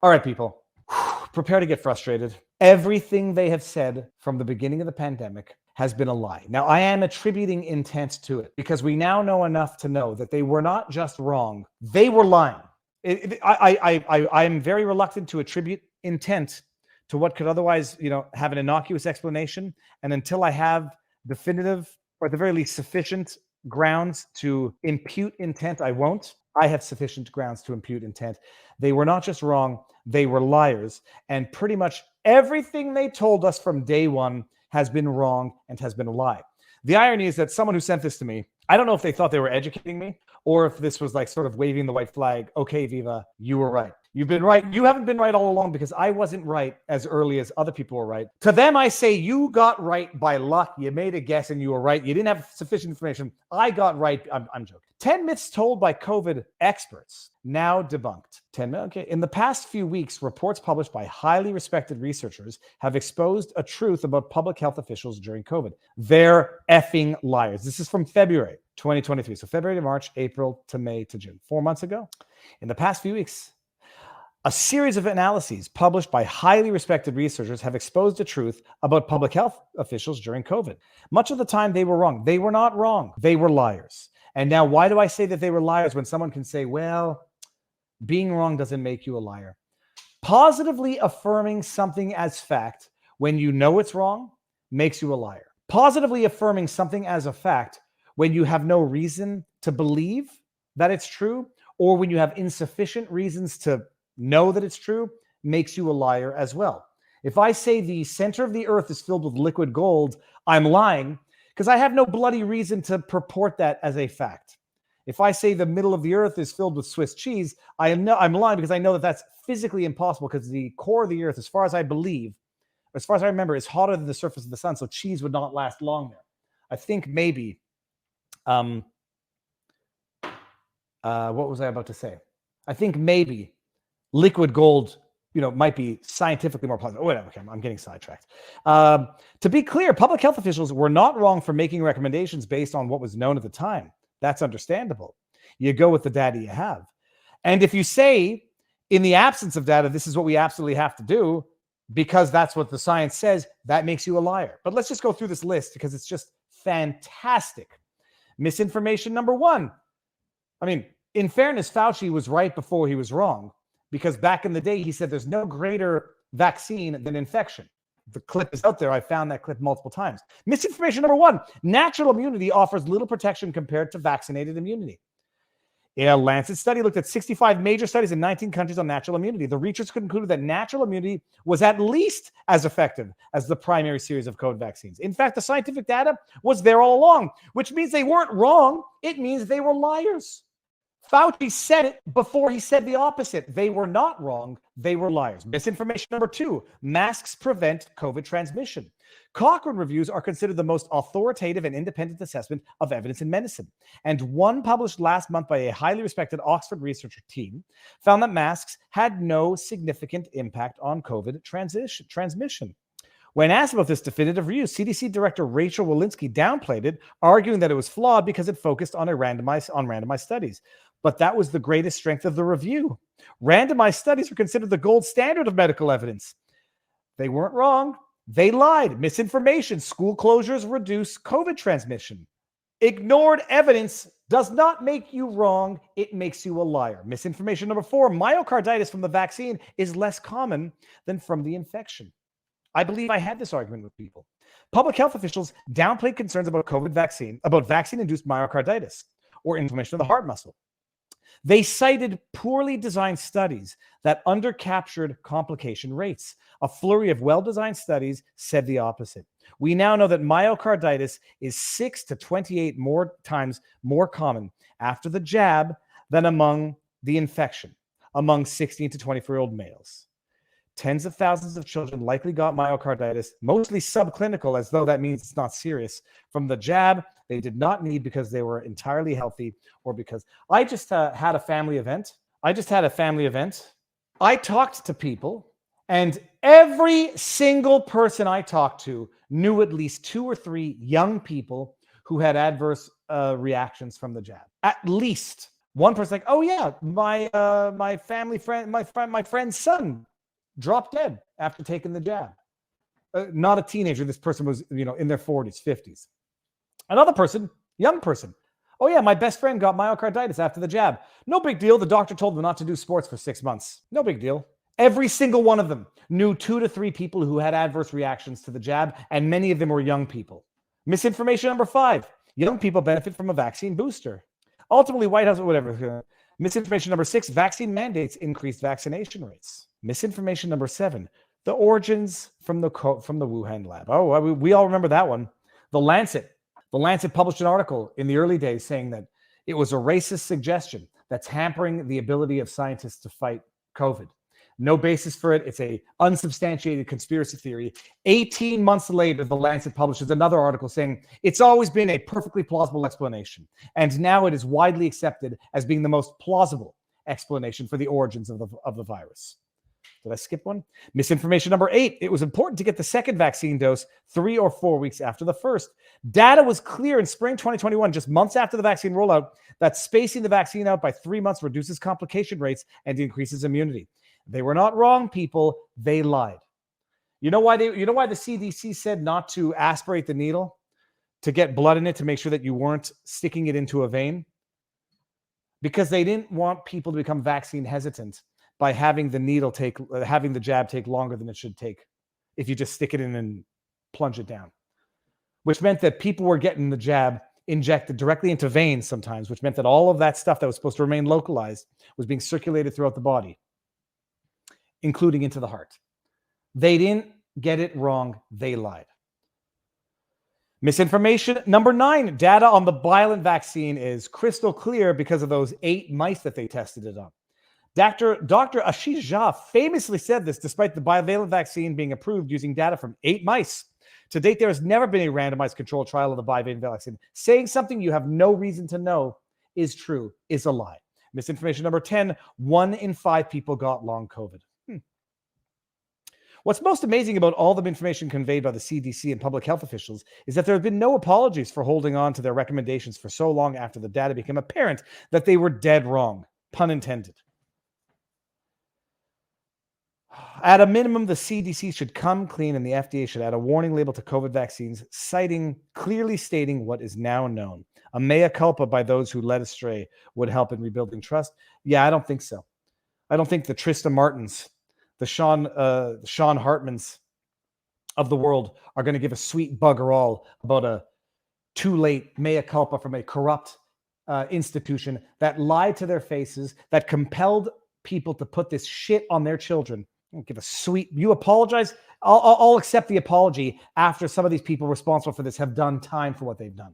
All right, people, prepare to get frustrated. Everything they have said from the beginning of the pandemic has been a lie. Now, I am attributing intent to it because we now know enough to know that they were not just wrong, they were lying. I am very reluctant to attribute intent to what could otherwise, have an innocuous explanation. And until I have definitive, or at the very least sufficient grounds to impute intent, I won't. I have sufficient grounds to impute intent. They were not just wrong, they were liars. And pretty much everything they told us from day one has been wrong and has been a lie. The irony is that someone who sent this to me, I don't know if they thought they were educating me or if this was like sort of waving the white flag. Okay, Viva, you were right. You've been right. You haven't been right all along because I wasn't right as early as other people were right. To them, I say you got right by luck. You made a guess and you were right. You didn't have sufficient information. I got right. I'm joking. 10 myths told by COVID experts, now debunked. 10 myths. Okay. In the past few weeks, reports published by highly respected researchers have exposed a truth about public health officials during COVID. They're effing liars. This is from February 2023. So February to March, April to May to June. 4 months ago. In the past few weeks, a series of analyses published by highly respected researchers have exposed the truth about public health officials during COVID. Much of the time, they were wrong. They were not wrong. They were liars. And now, why do I say that they were liars when someone can say, well, being wrong doesn't make you a liar? Positively affirming something as fact when you know it's wrong makes you a liar. Positively affirming something as a fact when you have no reason to believe that it's true, or when you have insufficient reasons to know that it's true, makes you a liar as well. If I say the center of the earth is filled with liquid gold, I'm lying because I have no bloody reason to purport that as a fact. If I say the middle of the earth is filled with Swiss cheese, I'm lying because I know that that's physically impossible because the core of the earth, as far as I believe, as far as I remember, is hotter than the surface of the sun, so cheese would not last long there. I think maybe, what was I about to say? I think maybe liquid gold, might be scientifically more plausible. Whatever, okay, I'm getting sidetracked. To be clear, public health officials were not wrong for making recommendations based on what was known at the time. That's understandable. You go with the data you have. And if you say, in the absence of data, this is what we absolutely have to do, because that's what the science says, that makes you a liar. But let's just go through this list because it's just fantastic. Misinformation number one. I mean, in fairness, Fauci was right before he was wrong. Because back in the day, he said there's no greater vaccine than infection. The clip is out there. I found that clip multiple times. Misinformation number one, natural immunity offers little protection compared to vaccinated immunity. A Lancet study looked at 65 major studies in 19 countries on natural immunity. The researchers concluded that natural immunity was at least as effective as the primary series of COVID vaccines. In fact, the scientific data was there all along, which means they weren't wrong. It means they were liars. Fauci said it before he said the opposite. They were not wrong. They were liars. Misinformation number two, masks prevent COVID transmission. Cochrane reviews are considered the most authoritative and independent assessment of evidence in medicine. And one published last month by a highly respected Oxford researcher team found that masks had no significant impact on COVID transmission. When asked about this definitive review, CDC Director Rachel Walensky downplayed it, arguing that it was flawed because it focused on randomized studies. But that was the greatest strength of the review. Randomized studies are considered the gold standard of medical evidence. They weren't wrong. They lied. Misinformation. School closures reduce COVID transmission. Ignored evidence does not make you wrong. It makes you a liar. Misinformation number four, myocarditis from the vaccine is less common than from the infection. I believe I had this argument with people. Public health officials downplayed concerns about vaccine-induced myocarditis or inflammation of the heart muscle. They cited poorly designed studies that undercaptured complication rates. A flurry of well-designed studies said the opposite. We now know that myocarditis is 6 to 28 more times more common after the jab than among the infection, among 16 to 24-year-old males. Tens of thousands of children likely got myocarditis, mostly subclinical, as though that means it's not serious, from the jab they did not need because they were entirely healthy or because I just had a family event. I talked to people, and every single person I talked to knew at least 2 or 3 young people who had adverse reactions from the jab. At least One person like, oh yeah, my friend's son dropped dead after taking the jab. Not a teenager. This person was, in their 40s, 50s. Another person, young person. Oh yeah, my best friend got myocarditis after the jab. No big deal. The doctor told them not to do sports for 6 months. No big deal. Every single one of them knew 2 to 3 people who had adverse reactions to the jab, and many of them were young people. Misinformation number 5. Young people benefit from a vaccine booster. Ultimately, White House, whatever. Misinformation number 6. Vaccine mandates increased vaccination rates. Misinformation number 7. The origins from the Wuhan lab. Oh, we all remember that one. The Lancet published an article in the early days saying that it was a racist suggestion that's hampering the ability of scientists to fight COVID. No basis for it. It's a unsubstantiated conspiracy theory. 18 months later, the Lancet publishes another article saying it's always been a perfectly plausible explanation, and now it is widely accepted as being the most plausible explanation for the origins of the virus. Did I skip one? Misinformation number 8. It was important to get the second vaccine dose 3 or 4 weeks after the first. Data was clear in spring 2021, just months after the vaccine rollout, that spacing the vaccine out by 3 months reduces complication rates and increases immunity. They were not wrong, people. They lied. You know why the CDC said not to aspirate the needle, to get blood in it, to make sure that you weren't sticking it into a vein? Because they didn't want people to become vaccine hesitant by having the jab take longer than it should take if you just stick it in and plunge it down, which meant that people were getting the jab injected directly into veins sometimes, which meant that all of that stuff that was supposed to remain localized was being circulated throughout the body, including into the heart. They didn't get it wrong. They lied. Misinformation number 9. Data on the bivalent vaccine is crystal clear because of those 8 mice that they tested it on. Dr. Ashish Jha famously said this despite the bivalent vaccine being approved using data from 8 mice. To date, there has never been a randomized controlled trial of the bivalent vaccine. Saying something you have no reason to know is true is a lie. Misinformation number 10. 1 in 5 people got long COVID. What's most amazing about all the information conveyed by the CDC and public health officials is that there have been no apologies for holding on to their recommendations for so long after the data became apparent that they were dead wrong. Pun intended. At a minimum, the CDC should come clean and the FDA should add a warning label to COVID vaccines, clearly stating what is now known. A mea culpa by those who led astray would help in rebuilding trust. Yeah, I don't think so. I don't think the Trista Martins, the Sean Hartmans of the world are going to give a sweet bugger all about a too late mea culpa from a corrupt institution that lied to their faces, that compelled people to put this shit on their children. Give a sweet, you apologize. I'll accept the apology after some of these people responsible for this have done time for what they've done.